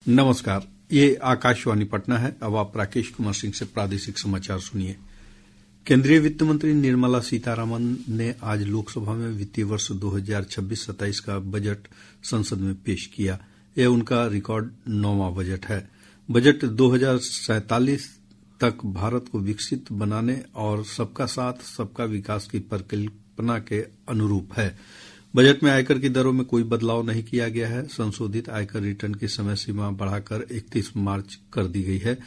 नमस्कार, ये आकाशवाणी पटना है। अब आप राकेश कुमार सिंह से प्रादेशिक समाचार सुनिए। केंद्रीय वित्त मंत्री निर्मला सीतारामन ने आज लोकसभा में वित्तीय वर्ष 2026-27 का बजट संसद में पेश किया। यह उनका रिकॉर्ड 9वां बजट है। बजट 2047 तक भारत को विकसित बनाने और सबका साथ सबका विकास की परिकल्पना के अनुरूप है। बजट में आयकर की दरों में कोई बदलाव नहीं किया गया है। संशोधित आयकर रिटर्न की समय सीमा बढ़ाकर 31 मार्च कर दी गई है।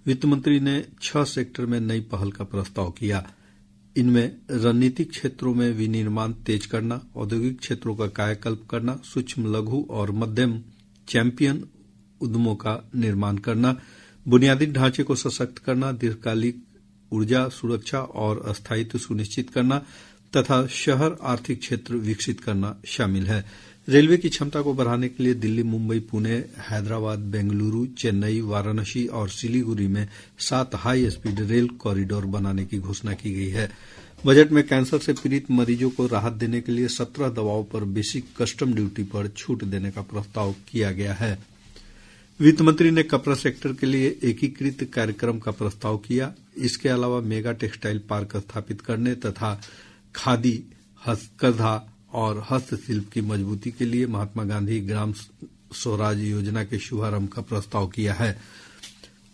वित्त मंत्री ने 6 सेक्टर में नई पहल का प्रस्ताव किया। इनमें रणनीतिक क्षेत्रों में विनिर्माण तेज करना, औद्योगिक क्षेत्रों का कायाकल्प करना, सूक्ष्म लघु और मध्यम चैंपियन उद्यमों का निर्माण करना, बुनियादी ढांचे को सशक्त करना, दीर्घकालिक ऊर्जा सुरक्षा और स्थायित्व सुनिश्चित करना तथा शहर आर्थिक क्षेत्र विकसित करना शामिल है। रेलवे की क्षमता को बढ़ाने के लिए दिल्ली, मुंबई, पुणे, हैदराबाद, बेंगलुरु, चेन्नई, वाराणसी और सिलीगुड़ी में 7 हाई स्पीड रेल कॉरिडोर बनाने की घोषणा की गई है। बजट में कैंसर से पीड़ित मरीजों को राहत देने के लिए 17 दवाओं पर बेसिक कस्टम ड्यूटी पर छूट देने का प्रस्ताव किया गया है। वित्त मंत्री ने कपड़ा सेक्टर के लिए एकीकृत कार्यक्रम का प्रस्ताव किया। इसके अलावा मेगा टेक्सटाइल पार्क स्थापित करने तथा खादी, हस्तकरघा और हस्तशिल्प की मजबूती के लिए महात्मा गांधी ग्राम स्वराज योजना के शुभारंभ का प्रस्ताव किया है।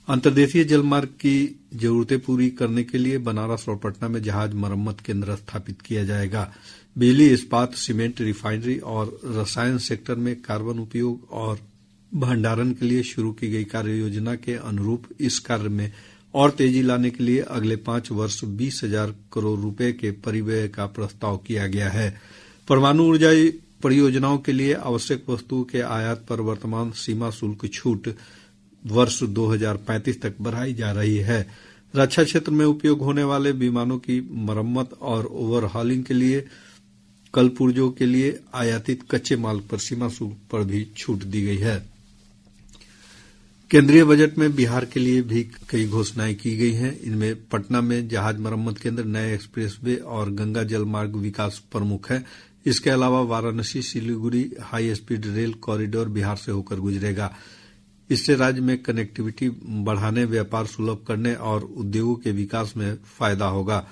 अंतर्देशीय जलमार्ग की जरूरतें पूरी करने के लिए बनारस और पटना में जहाज मरम्मत केंद्र स्थापित किया जाएगा। बिजली, इस्पात, सीमेंट, रिफाइनरी और रसायन सेक्टर में कार्बन उपयोग और भंडारण के लिए शुरू की गई कार्य योजना के अनुरूप इस कार्य में और तेजी लाने के लिए अगले 5 वर्ष 20,000 करोड़ रुपए के परिव्यय का प्रस्ताव किया गया है। परमाणु ऊर्जा परियोजनाओं के लिए आवश्यक वस्तुओं के आयात पर वर्तमान सीमा शुल्क छूट वर्ष 2035 तक बढ़ाई जा रही है। रक्षा क्षेत्र में उपयोग होने वाले विमानों की मरम्मत और ओवरहॉलिंग के लिए कलपुर्जों के लिए आयातित कच्चे माल पर सीमा शुल्क पर भी छूट दी गई है। केंद्रीय बजट में बिहार के लिए भी कई घोषणाएं की गई हैं। इनमें पटना में जहाज मरम्मत केंद्र, नए एक्सप्रेसवे और गंगा जल मार्ग विकास प्रमुख है। इसके अलावा Varanasi Siliguri high speed rail corridor Bihar से होकर गुजरेगा। इससे राज्य में कनेक्टिविटी बढ़ाने, व्यापार सुलभ करने और उद्योगों के विकास में फायदा होगा।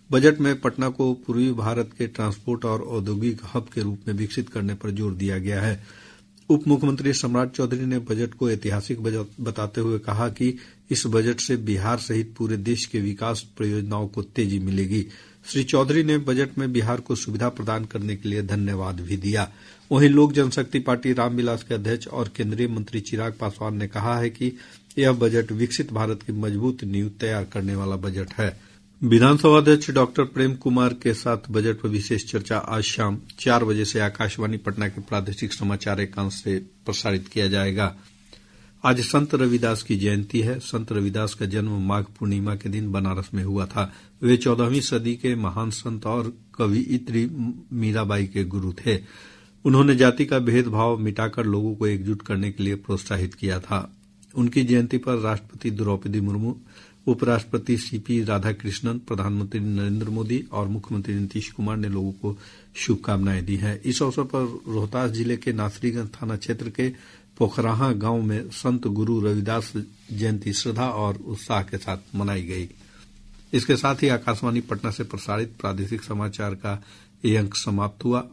बजट में पटना को पूर्वी भारत के ट्रांसपोर्ट और औद्योगिक हब के रूप में विकसित करने पर जोर दिया गया है। उप मुख्यमंत्री सम्राट चौधरी ने बजट को ऐतिहासिक बजट बताते हुए कहा कि इस बजट से बिहार सहित पूरे देश के विकास परियोजनाओं को तेजी मिलेगी। श्री चौधरी ने बजट में बिहार को सुविधा प्रदान करने के लिए धन्यवाद भी दिया। वहीं लोक जनशक्ति पार्टी रामविलास के अध्यक्ष और केंद्रीय मंत्री चिराग पासवान ने कहा है कि यह बजट विकसित भारत की मजबूत नींव तैयार करने वाला बजट है। विधानसभा अध्यक्ष डॉक्टर प्रेम कुमार के साथ बजट पर विशेष चर्चा आज शाम 4 बजे से आकाशवाणी पटना के प्रादेशिक समाचार एकांश से प्रसारित किया जाएगा। आज संत रविदास की जयंती है। संत रविदास का जन्म माघ पूर्णिमा के दिन बनारस में हुआ था। वे 14वीं सदी के महान संत और कवयित्री मीराबाई के गुरु थे। उन्होंने जाति का भेदभाव मिटाकर लोगों को एकजुट करने के लिए प्रोत्साहित किया था। उनकी जयंती पर राष्ट्रपति द्रौपदी मुर्मू, उपराष्ट्रपति सीपी राधाकृष्णन, प्रधानमंत्री नरेंद्र मोदी और मुख्यमंत्री नीतीश कुमार ने लोगों को शुभकामनाएं दी हैं। इस अवसर पर रोहतास जिले के नासरीगंज थाना क्षेत्र के पोखराहा गांव में संत गुरु रविदास जयंती श्रद्धा और उत्साह के साथ मनाई गई। इसके साथ ही आकाशवाणी पटना से प्रसारित प्रादेशिक समाचार का ये अंक समाप्त हुआ।